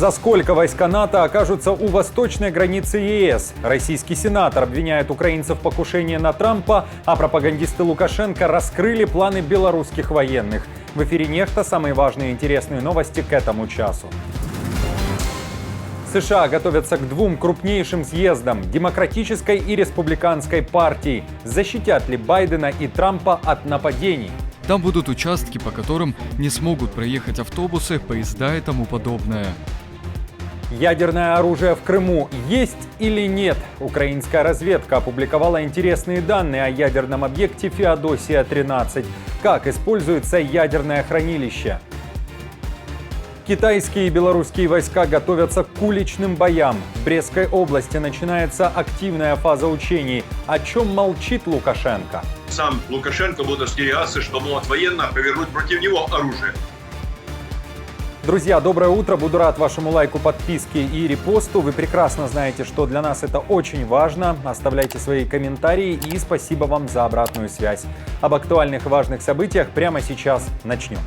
За сколько войска НАТО окажутся у восточной границы ЕС? Российский сенатор обвиняет украинцев в покушении на Трампа, а пропагандисты Лукашенко раскрыли планы белорусских военных. В эфире «Нехта» самые важные и интересные новости к этому часу. США готовятся к двум крупнейшим съездам – демократической и республиканской партий. Защитят ли Байдена и Трампа от нападений? Там будут участки, по которым не смогут проехать автобусы, поезда и тому подобное. Ядерное оружие в Крыму есть или нет? Украинская разведка опубликовала интересные данные о ядерном объекте Феодосия-13. Как используется ядерное хранилище? Китайские и белорусские войска готовятся к уличным боям. В Брестской области начинается активная фаза учений. О чем молчит Лукашенко? Сам Лукашенко будет остерегаться, что могут военно повернуть против него оружие. Друзья, доброе утро. Буду рад вашему лайку, подписке и репосту. Вы прекрасно знаете, что для нас это очень важно. Оставляйте свои комментарии и спасибо вам за обратную связь. Об актуальных и важных событиях прямо сейчас начнем.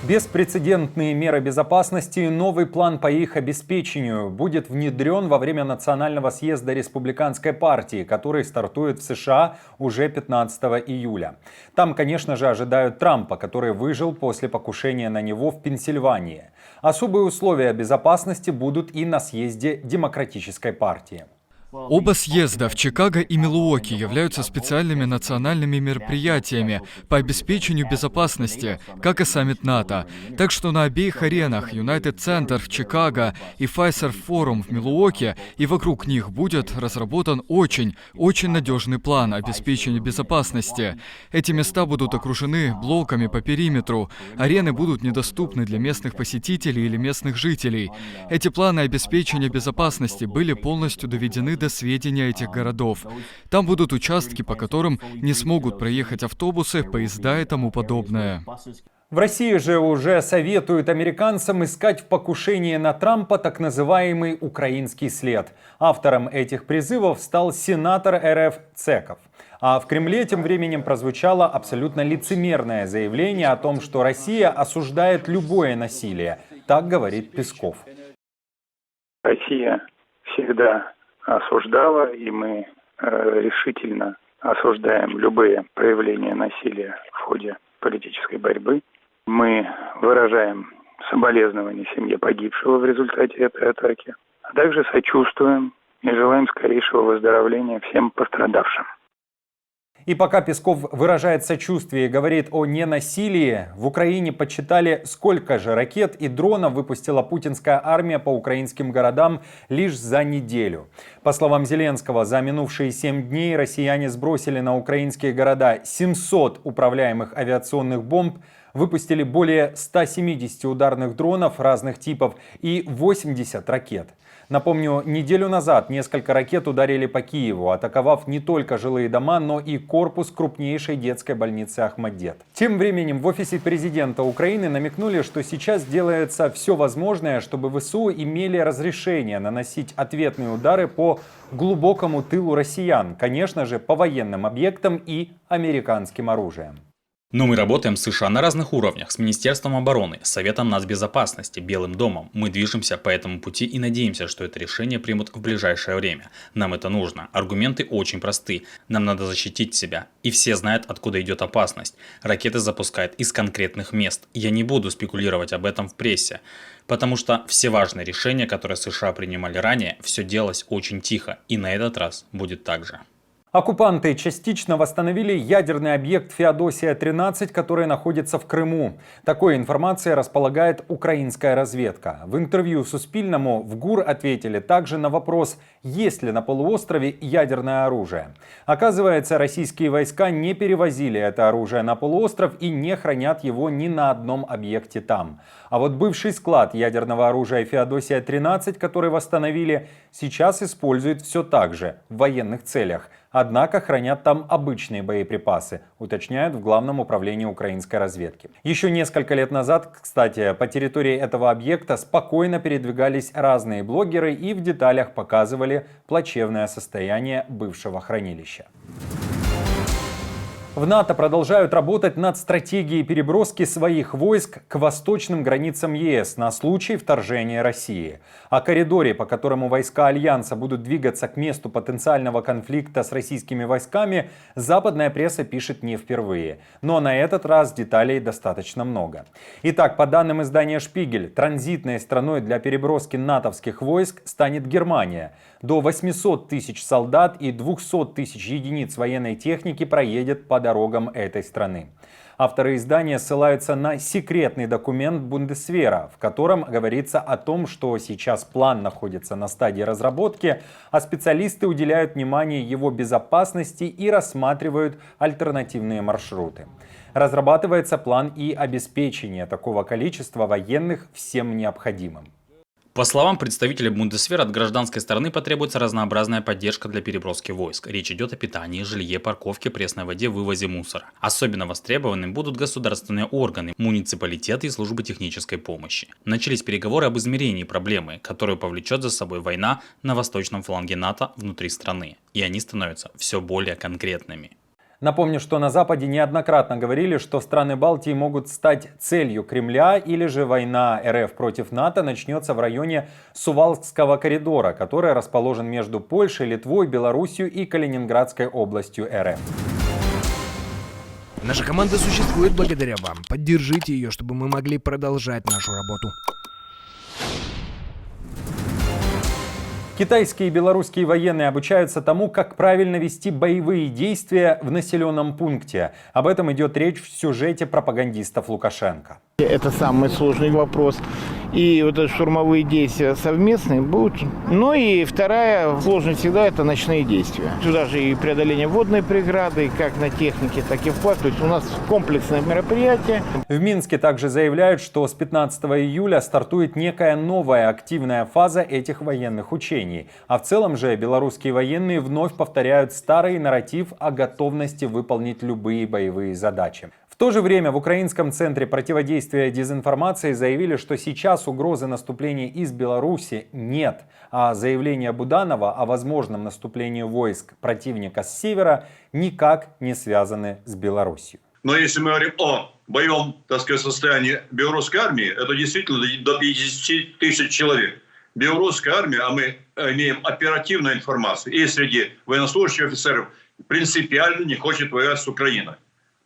Беспрецедентные меры безопасности и новый план по их обеспечению будет внедрен во время Национального съезда Республиканской партии, который стартует в США уже 15 июля. Там, конечно же, ожидают Трампа, который выжил после покушения на него в Пенсильвании. Особые условия безопасности будут и на съезде Демократической партии. Оба съезда в Чикаго и Милуоки являются специальными национальными мероприятиями по обеспечению безопасности, как и саммит НАТО. Так что на обеих аренах United Center в Чикаго и Pfizer Forum в Милуоки и вокруг них будет разработан очень надежный план обеспечения безопасности. Эти места будут окружены блоками по периметру. Арены будут недоступны для местных посетителей или местных жителей. Эти планы обеспечения безопасности были полностью доведены до сведения этих городов. Там будут участки, по которым не смогут проехать автобусы, поезда и тому подобное. В России же уже советуют американцам искать в покушении на Трампа так называемый украинский след. Автором этих призывов стал сенатор РФ Цеков. А в Кремле тем временем прозвучало абсолютно лицемерное заявление о том, что Россия осуждает любое насилие. Так говорит Песков. Россия всегда осуждала, и мы решительно осуждаем любые проявления насилия в ходе политической борьбы. Мы выражаем соболезнования семье погибшего в результате этой атаки, а также сочувствуем и желаем скорейшего выздоровления всем пострадавшим. И пока Песков выражает сочувствие и говорит о ненасилии, в Украине подсчитали, сколько же ракет и дронов выпустила путинская армия по украинским городам лишь за неделю. По словам Зеленского, за минувшие 7 дней россияне сбросили на украинские города 700 управляемых авиационных бомб, выпустили более 170 ударных дронов разных типов и 80 ракет. Напомню, неделю назад несколько ракет ударили по Киеву, атаковав не только жилые дома, но и корпус крупнейшей детской больницы Ахмаддет. Тем временем в офисе президента Украины намекнули, что сейчас делается все возможное, чтобы ВСУ имели разрешение наносить ответные удары по глубокому тылу россиян, конечно же, по военным объектам и американским оружием. Но мы работаем с США на разных уровнях, с Министерством обороны, с Советом нацбезопасности, Белым домом. Мы движемся по этому пути и надеемся, что это решение примут в ближайшее время. Нам это нужно. Аргументы очень просты. Нам надо защитить себя. И все знают, откуда идет опасность. Ракеты запускают из конкретных мест. Я не буду спекулировать об этом в прессе. Потому что все важные решения, которые США принимали ранее, все делалось очень тихо. И на этот раз будет так же. Оккупанты частично восстановили ядерный объект Феодосия-13, который находится в Крыму. Такой информацией располагает украинская разведка. В интервью Суспильному в ГУР ответили также на вопрос, есть ли на полуострове ядерное оружие. Оказывается, российские войска не перевозили это оружие на полуостров и не хранят его ни на одном объекте там. А вот бывший склад ядерного оружия Феодосия-13, который восстановили, сейчас используют все так же, в военных целях. Однако хранят там обычные боеприпасы, уточняют в Главном управлении украинской разведки. Еще несколько лет назад, кстати, по территории этого объекта спокойно передвигались разные блогеры и в деталях показывали плачевное состояние бывшего хранилища. В НАТО продолжают работать над стратегией переброски своих войск к восточным границам ЕС на случай вторжения России. О коридоре, по которому войска Альянса будут двигаться к месту потенциального конфликта с российскими войсками, западная пресса пишет не впервые. Но на этот раз деталей достаточно много. Итак, по данным издания «Шпигель», транзитной страной для переброски натовских войск станет Германия. До 800 тысяч солдат и 200 тысяч единиц военной техники проедет по дорогам этой страны. Авторы издания ссылаются на секретный документ Бундесвера, в котором говорится о том, что сейчас план находится на стадии разработки, а специалисты уделяют внимание его безопасности и рассматривают альтернативные маршруты. Разрабатывается план и обеспечения такого количества военных всем необходимым. По словам представителей Бундесвера, от гражданской стороны потребуется разнообразная поддержка для переброски войск. Речь идет о питании, жилье, парковке, пресной воде, вывозе мусора. Особенно востребованы будут государственные органы, муниципалитеты и службы технической помощи. Начались переговоры об измерении проблемы, которую повлечет за собой война на восточном фланге НАТО внутри страны. И они становятся все более конкретными. Напомню, что на Западе неоднократно говорили, что страны Балтии могут стать целью Кремля, или же война РФ против НАТО начнется в районе Сувалкского коридора, который расположен между Польшей, Литвой, Белоруссией и Калининградской областью РФ. Наша команда существует благодаря вам. Поддержите ее, чтобы мы могли продолжать нашу работу. Китайские и белорусские военные обучаются тому, как правильно вести боевые действия в населенном пункте. Об этом идет речь в сюжете пропагандистов Лукашенко. Это самый сложный вопрос. И вот эти штурмовые действия совместные будут. Ну и вторая сложность всегда это ночные действия. Сюда же и преодоление водной преграды, как на технике, так и в плаве. То есть у нас комплексное мероприятие. В Минске также заявляют, что с 15 июля стартует некая новая активная фаза этих военных учений. А в целом же белорусские военные вновь повторяют старый нарратив о готовности выполнить любые боевые задачи. В то же время в Украинском центре противодействия дезинформации заявили, что сейчас угрозы наступления из Беларуси нет, а заявления Буданова о возможном наступлении войск противника с севера никак не связаны с Беларусью. Но если мы говорим о боевом, так сказать, состоянии белорусской армии, это действительно до 50 тысяч человек. Белорусская армия, а мы имеем оперативную информацию, и среди военнослужащих офицеров принципиально не хочет воевать с Украиной.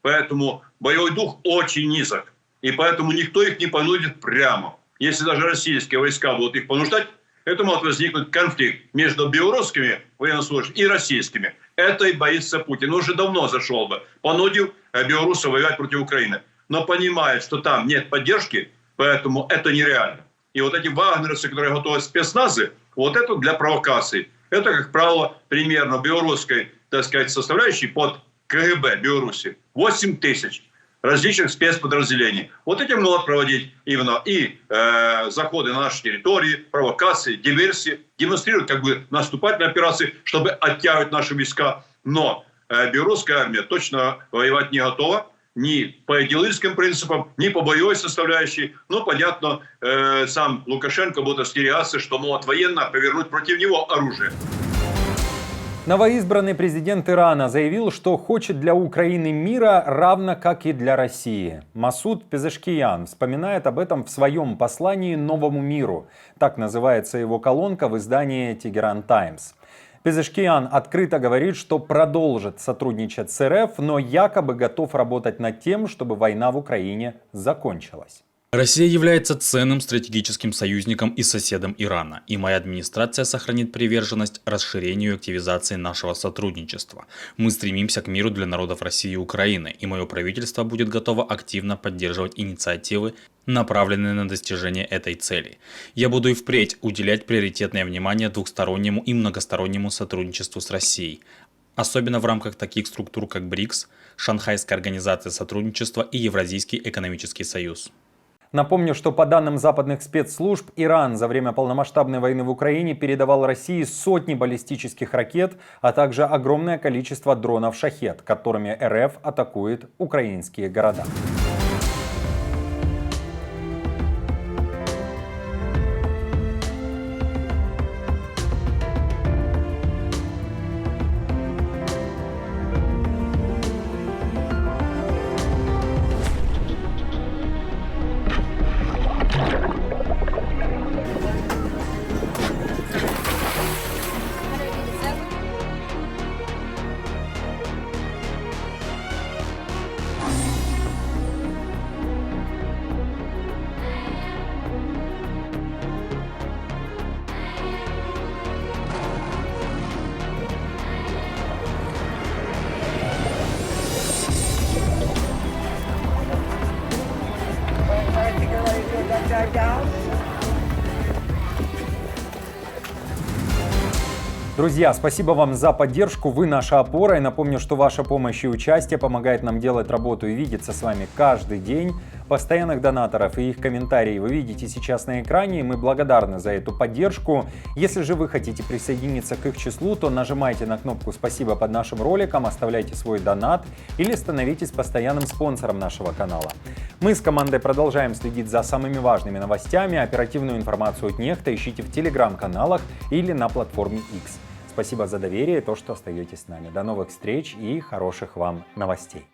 Поэтому боевой дух очень низок. И поэтому никто их не понудит прямо. Если даже российские войска будут их понуждать, это может возникнуть конфликт между белорусскими военнослужащими и российскими. Это и боится Путин. Он уже давно зашел бы, понудил белорусов воевать против Украины. Но понимает, что там нет поддержки, поэтому это нереально. И вот эти вагнеровцы, которые готовят спецназы, вот это для провокаций. Это, как правило, примерно белорусской, так сказать, составляющей под КГБ Беларуси 8 тысяч различных спецподразделений. Вот этим могут проводить именно и заходы на наши территории, провокации, диверсии, демонстрируют как бы наступательные операции, чтобы оттягивать наши войска. Но белорусская армия точно воевать не готова ни по идеологическим принципам, ни по боевой составляющей. Но, понятно, сам Лукашенко будет остерегаться, что могут военно повернуть против него оружие. Новоизбранный президент Ирана заявил, что хочет для Украины мира, равно как и для России. Масуд Пезешкиян вспоминает об этом в своем послании новому миру. Так называется его колонка в издании «Тегеран Таймс». Пезешкиян открыто говорит, что продолжит сотрудничать с РФ, но якобы готов работать над тем, чтобы война в Украине закончилась. Россия является ценным стратегическим союзником и соседом Ирана, и моя администрация сохранит приверженность расширению и активизации нашего сотрудничества. Мы стремимся к миру для народов России и Украины, и мое правительство будет готово активно поддерживать инициативы, направленные на достижение этой цели. Я буду и впредь уделять приоритетное внимание двухстороннему и многостороннему сотрудничеству с Россией, особенно в рамках таких структур, как БРИКС, Шанхайская организация сотрудничества и Евразийский экономический союз. Напомню, что по данным западных спецслужб, Иран за время полномасштабной войны в Украине передавал России сотни баллистических ракет, а также огромное количество дронов «Шахед», которыми РФ атакует украинские города. Друзья, спасибо вам за поддержку, вы наша опора. И напомню, что ваша помощь и участие помогает нам делать работу и видеться с вами каждый день. Постоянных донаторов и их комментарии вы видите сейчас на экране, и мы благодарны за эту поддержку. Если же вы хотите присоединиться к их числу, то нажимайте на кнопку «Спасибо» под нашим роликом, оставляйте свой донат или становитесь постоянным спонсором нашего канала. Мы с командой продолжаем следить за самыми важными новостями. Оперативную информацию от Нехта ищите в телеграм-каналах или на платформе X. Спасибо за доверие и то, что остаетесь с нами. До новых встреч и хороших вам новостей.